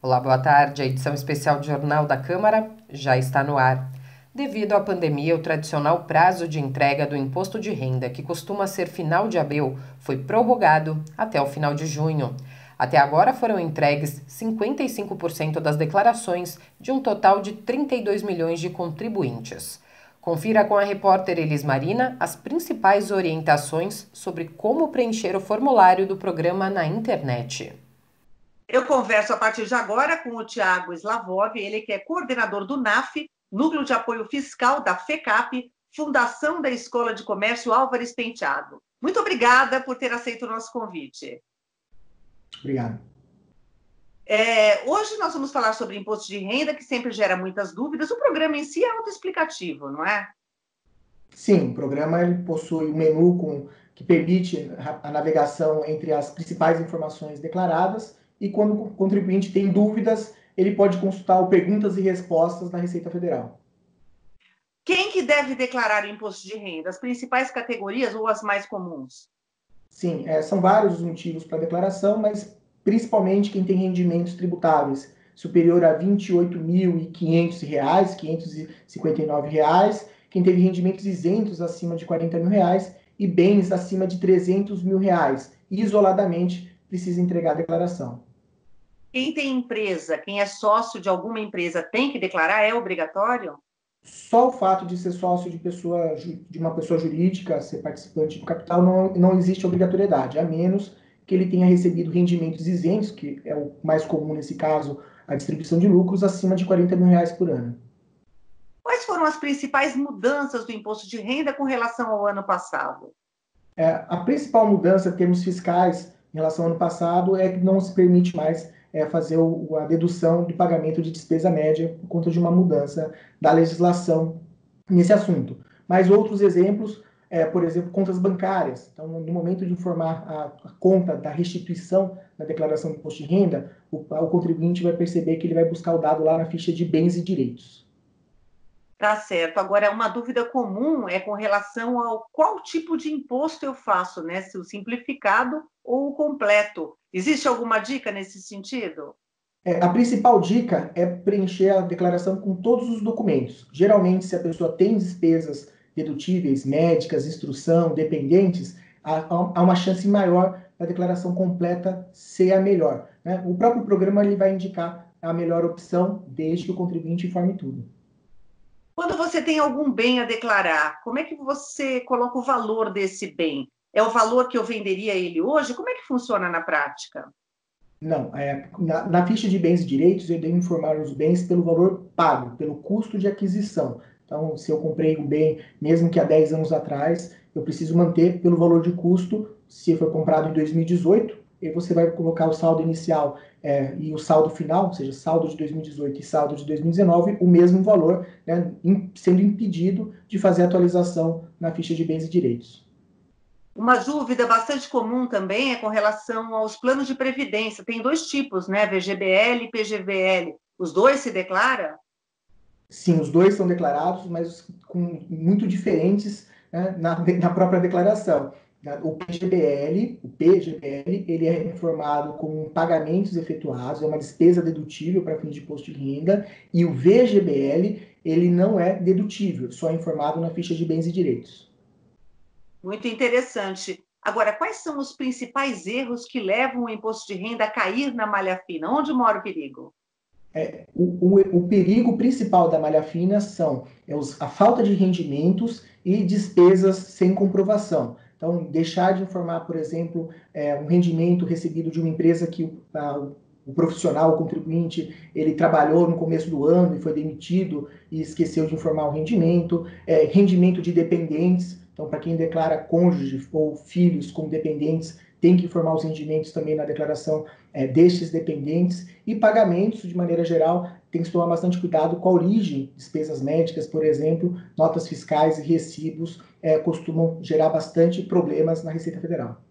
Olá, boa tarde. A edição especial do Jornal da Câmara já está no ar. Devido à pandemia, o tradicional prazo de entrega do imposto de renda, que costuma ser final de abril, foi prorrogado até o final de junho. Até agora foram entregues 55% das declarações de um total de 32 milhões de contribuintes. Confira com a repórter Elis Marina as principais orientações sobre como preencher o formulário do programa na internet. Eu converso a partir de agora com o Tiago Slavov, ele que é coordenador do NAF, Núcleo de Apoio Fiscal da FECAP, Fundação da Escola de Comércio Álvares Penteado. Muito obrigada por ter aceito o nosso convite. Obrigado. Hoje nós vamos falar sobre imposto de renda, que sempre gera muitas dúvidas. O programa em si é autoexplicativo, não é? Sim, o programa ele possui um menu que permite a navegação entre as principais informações declaradas e quando o contribuinte tem dúvidas, ele pode consultar o perguntas e respostas da Receita Federal. Quem que deve declarar o imposto de renda? As principais categorias ou as mais comuns? Sim, são vários os motivos para a declaração, mas principalmente quem tem rendimentos tributáveis superior a R$ 28.500, R$ 559, quem teve rendimentos isentos acima de R$ 40.000 e bens acima de R$ 300.000, isoladamente precisa entregar a declaração. Quem tem empresa, quem é sócio de alguma empresa tem que declarar? É obrigatório? Só o fato de ser sócio de uma pessoa jurídica, ser participante do capital, não existe obrigatoriedade, a menos que ele tenha recebido rendimentos isentos, que é o mais comum nesse caso, a distribuição de lucros, acima de R$ 40.000 por ano. Quais foram as principais mudanças do imposto de renda com relação ao ano passado? A principal mudança em termos fiscais em relação ao ano passado é que não se permite mais fazer a dedução do pagamento de despesa média por conta de uma mudança da legislação nesse assunto. Mas outros exemplos, por exemplo, contas bancárias. Então, no momento de informar a conta da restituição da declaração de imposto de renda, o contribuinte vai perceber que ele vai buscar o dado lá na ficha de bens e direitos. Tá certo. Agora, uma dúvida comum é com relação ao qual tipo de imposto eu faço, né? Se o simplificado ou o completo. Existe alguma dica nesse sentido? A principal dica é preencher a declaração com todos os documentos. Geralmente, se a pessoa tem despesas dedutíveis, médicas, instrução, dependentes, há uma chance maior da declaração completa ser a melhor, né? O próprio programa ele vai indicar a melhor opção, desde que o contribuinte informe tudo. Quando você tem algum bem a declarar, como é que você coloca o valor desse bem? É o valor que eu venderia ele hoje? Como é que funciona na prática? Não, na ficha de bens e direitos, eu devo informar os bens pelo valor pago, pelo custo de aquisição. Então, se eu comprei um bem, mesmo que há 10 anos atrás, eu preciso manter pelo valor de custo, se foi comprado em 2018, e você vai colocar o saldo inicial e o saldo final, ou seja, saldo de 2018 e saldo de 2019, o mesmo valor, né, sendo impedido de fazer atualização na ficha de bens e direitos. Uma dúvida bastante comum também é com relação aos planos de previdência. Tem dois tipos, né? VGBL e PGBL. Os dois se declaram? Sim, os dois são declarados, mas muito diferentes, né, na própria declaração. O PGBL, ele é informado com pagamentos efetuados, é uma despesa dedutível para fins de imposto de renda, e o VGBL, ele não é dedutível, só é informado na ficha de bens e direitos. Muito interessante. Agora, quais são os principais erros que levam o imposto de renda a cair na malha fina? Onde mora o perigo? O perigo principal da malha fina são a falta de rendimentos e despesas sem comprovação. Então, deixar de informar, por exemplo, um rendimento recebido de uma empresa que o profissional, o contribuinte, ele trabalhou no começo do ano e foi demitido e esqueceu de informar o rendimento, rendimento de dependentes. Então, para quem declara cônjuge ou filhos como dependentes, tem que informar os rendimentos também na declaração destes dependentes, e pagamentos, de maneira geral, tem que tomar bastante cuidado com a origem, despesas médicas, por exemplo, notas fiscais e recibos costumam gerar bastante problemas na Receita Federal.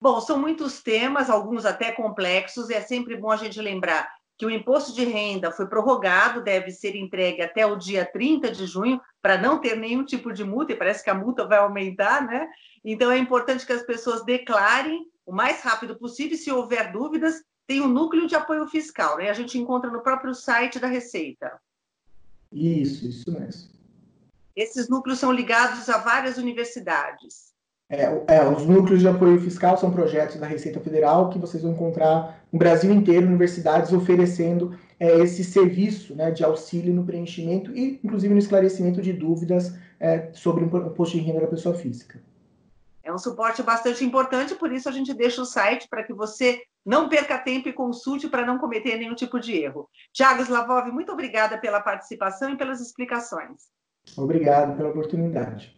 Bom, são muitos temas, alguns até complexos, e é sempre bom a gente lembrar que o imposto de renda foi prorrogado, deve ser entregue até o dia 30 de junho, para não ter nenhum tipo de multa, e parece que a multa vai aumentar, né? Então é importante que as pessoas declarem o mais rápido possível, e se houver dúvidas, tem um núcleo de apoio fiscal, né? A gente encontra no próprio site da Receita. Isso mesmo. Esses núcleos são ligados a várias universidades. Os núcleos de apoio fiscal são projetos da Receita Federal que vocês vão encontrar no Brasil inteiro, universidades oferecendo esse serviço, né, de auxílio no preenchimento e, inclusive, no esclarecimento de dúvidas sobre o imposto de renda da pessoa física. É um suporte bastante importante, por isso a gente deixa o site para que você não perca tempo e consulte para não cometer nenhum tipo de erro. Tiago Slavov, muito obrigada pela participação e pelas explicações. Obrigado pela oportunidade.